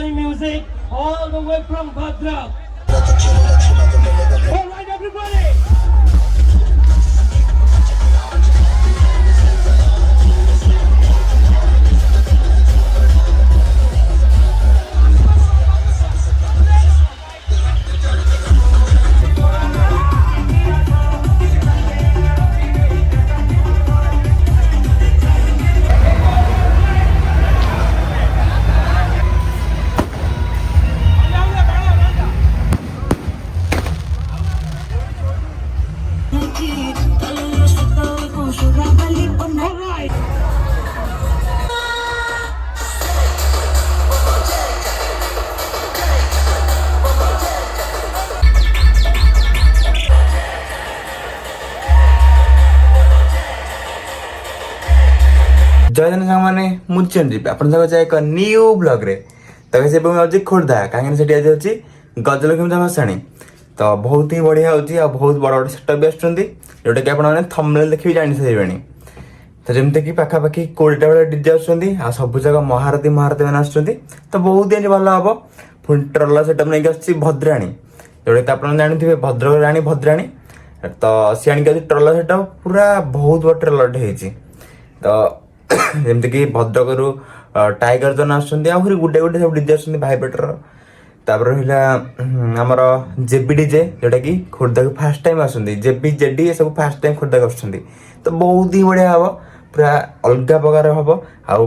Rajasthani music all the way from Bhadra. All right, everybody. जय जन साने मुझे आप एक न्यू ब्लॉग रे तो वैसे आज खोर्धा कहीं से आज अच्छी गजलक्ष्मी भसाणी तो बहुत ही बढ़िया होची आ बहुत बड़ बड़ सेटअप भी आसुँच जोटा कि आपने थंबनेल देखी जानी सारे तो जमती कि पाखापाखि 20टा बेले डीजे आसुँच आ सब जगह महारथी मैंने आसुँच तो बहुत दिन भल हम पुणी ट्रलर सेटअप नहीं आसी भद्राणी जोटा कि आप जानते भद्रक राणी भद्राणी तो सी आनी ट्रलर सेटअप पूरा बहुत बड़ ट्रलर होती तो जमती कि भद्रक टाइगर जन आसुँच आहरी गुटे गुटे सब डीजे आसुँच भाइब्रेटर तापर आमर जेबी डीजे जोटा कि खोर्धा को फास्ट टाइम आसुँच जेबी जेडी ये सब फास्ट टाइम खोर्धा आसुँच तो बहुत ही बढ़िया हम पूरा अलग प्रकार हम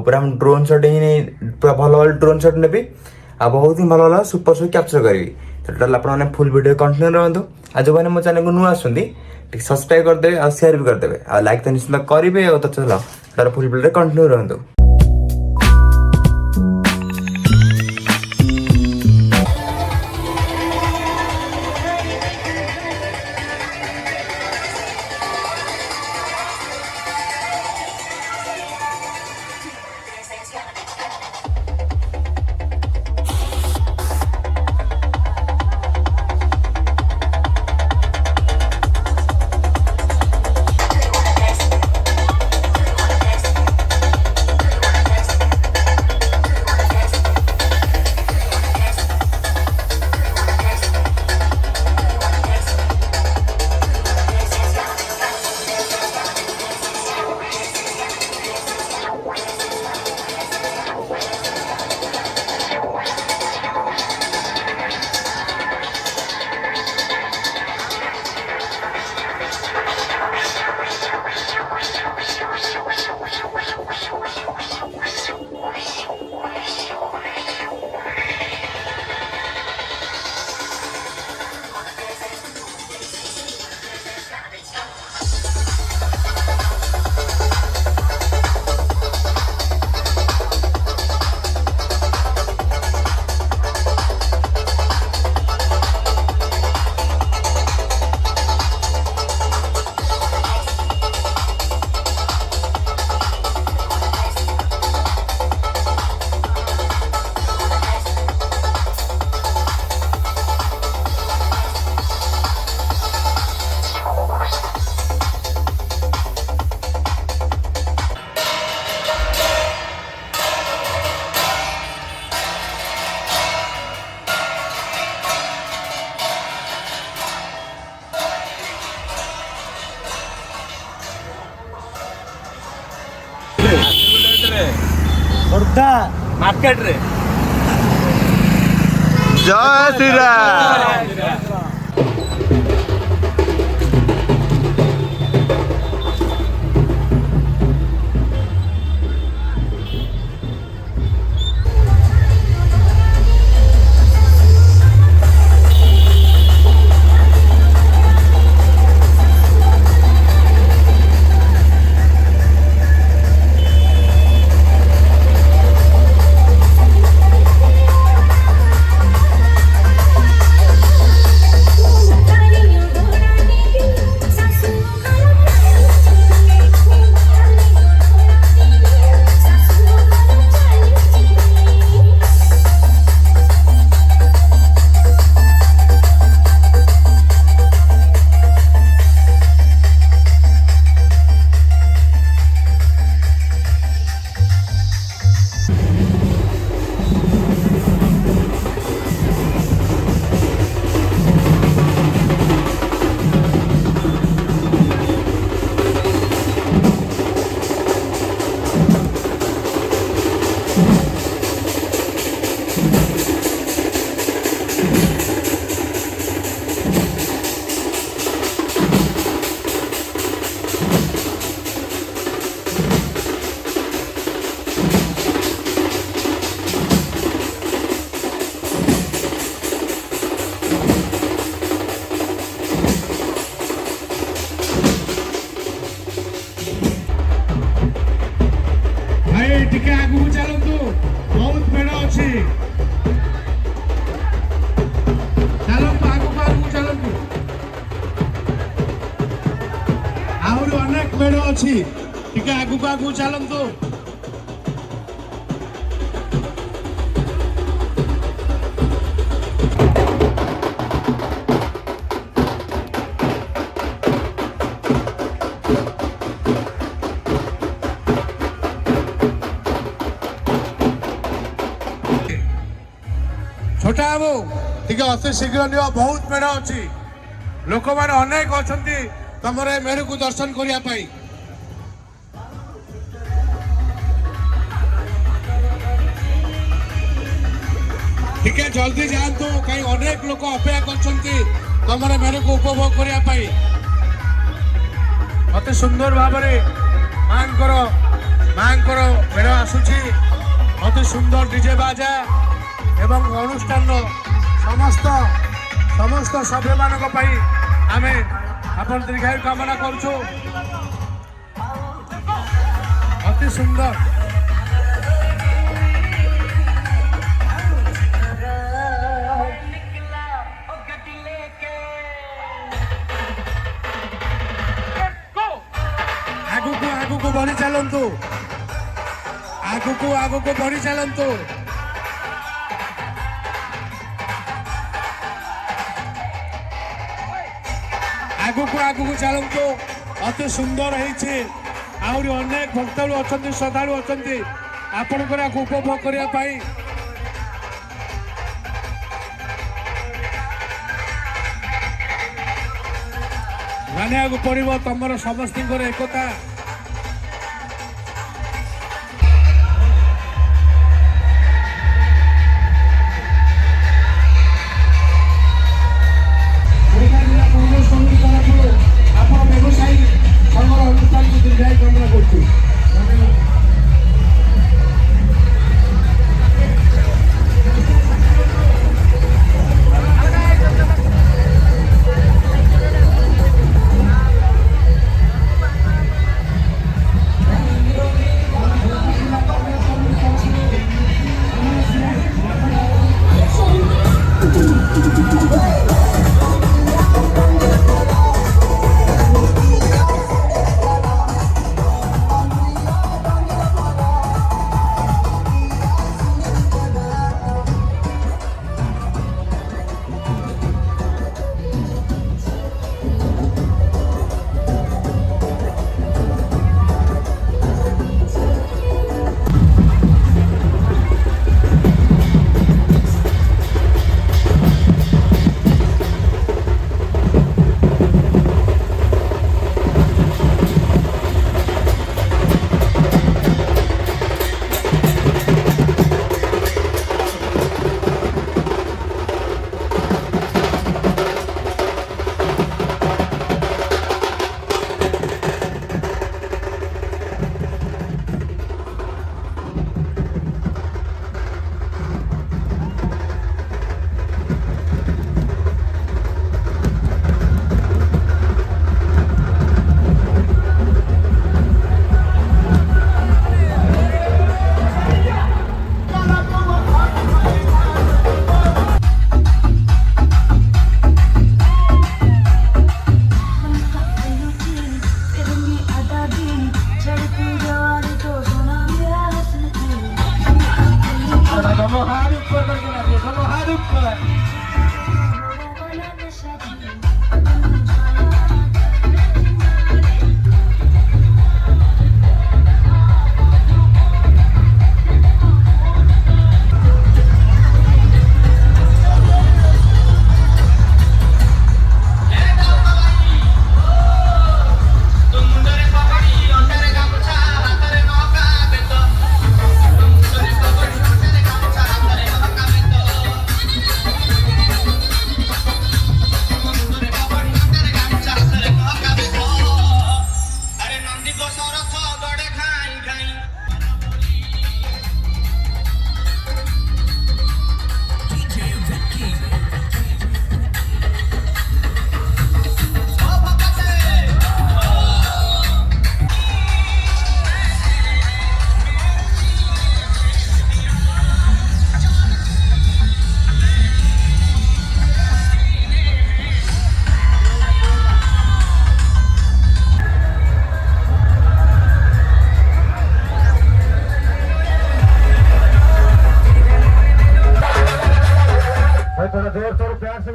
पूरा हम ड्रोन शॉट ही पूरा भल भल ड्रोन शॉट नेबी आ बहुत ही भल भल सुपर शॉट कैप्चर करी तो टोटाल आपने फुल वीडियो कंटिन्यू रहतु आज जो मैंने मो चैनल को नुआ आसुँच सब्सक्राइब करदे और शेयर भी करदे और लाइक तो निश्चित करेंगे और तो चलो तार फुल वीडियो कंटिन्यू रहतु। खोर्धा मार्केट रे जय श्री राम। अच्छी टिके आगु को आगु चलतु छोटा बाबू टिके अति शीघ्र नियो बहुत मेढ़ अच्छी लोक मैंने अनेक अच्छा तुम मेढ़ को दर्शन करने टिके जल्दी जातु कहीं अनेक लोक अपेक्षा कर तुम मेढ़ को उपभोग करने अति सुंदर भाव मांकर मेढ़ आसुची अति सुंदर डीजे बाजा एवं अनुष्ठान समस्त समस्त सभ्य मानक आमे आपण दीर्घायु कामना करूछु अति सुंदर आगु को बढ़ी चलतु आगु को बढ़ी चलतु आगु को चलतु अति सुंदर आहरी अनेक भक्तु अच्छा श्रद्धालु अच्छा आपणकर उपभोग करने मानिया पड़ो तुम समस्त एकता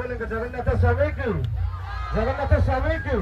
बोलेंगे जगन्नाथ स्वामी की, जगन्नाथ स्वामी की।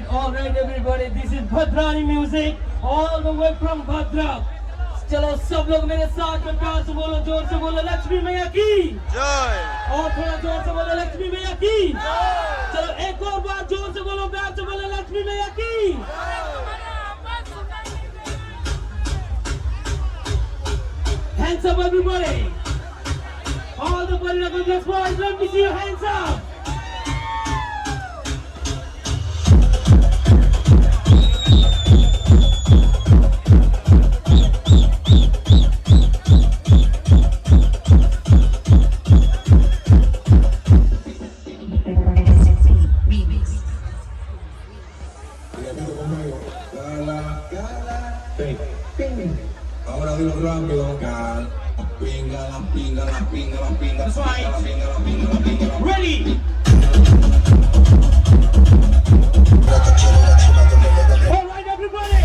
right, everybody. This is Bhadrani music, all the way from Bhadrak. चलो सब लोग मेरे साथ में प्यार से बोलो, जोर से बोलो, लक्ष्मी मैया की जय। और थोड़ा जोर से बोलो, लक्ष्मी मैया की जय। चलो एक और बार जोर से बोलो, प्यार से बोलो, लक्ष्मी मैया की Hands up, everybody. All the Bhadrani boys, let me see your hands up. Ahora dilo rápido, gal. La pinga, la pinga, la pinga, la pinga. That's right. La pinga, la pinga, la pinga, la pinga. Ready? All right, everybody.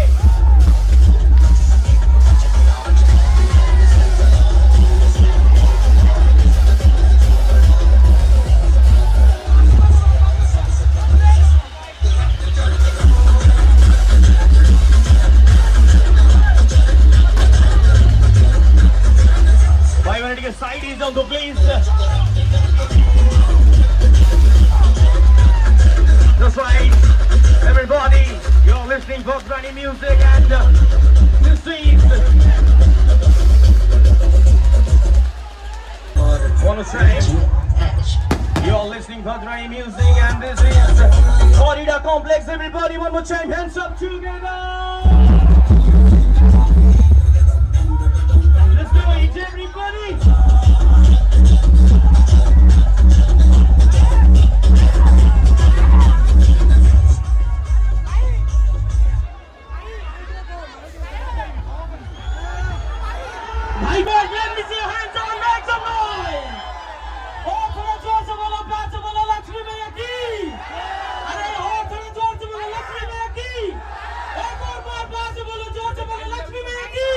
Bhai, wanna take a side ease down, please. That's right, everybody. You're listening to Bhadrani music, and this is one time. You're listening to Bhadrani music, and this is Corridor Complex. Everybody, one more time, hands up together. Let's do it, everybody! My God, let me see your hands up and make some noise! Oh, थोड़ा जोर से बोलो, प्यार से बोलो, लक्ष्मी मैया की! अरे और थोड़ा जोर से बोलो, लक्ष्मी मैया की! एक और बार प्यार से बोलो, जोर से बोलो, लक्ष्मी मैया की!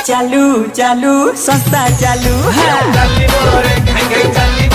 चालू चालू संस्था चालू है।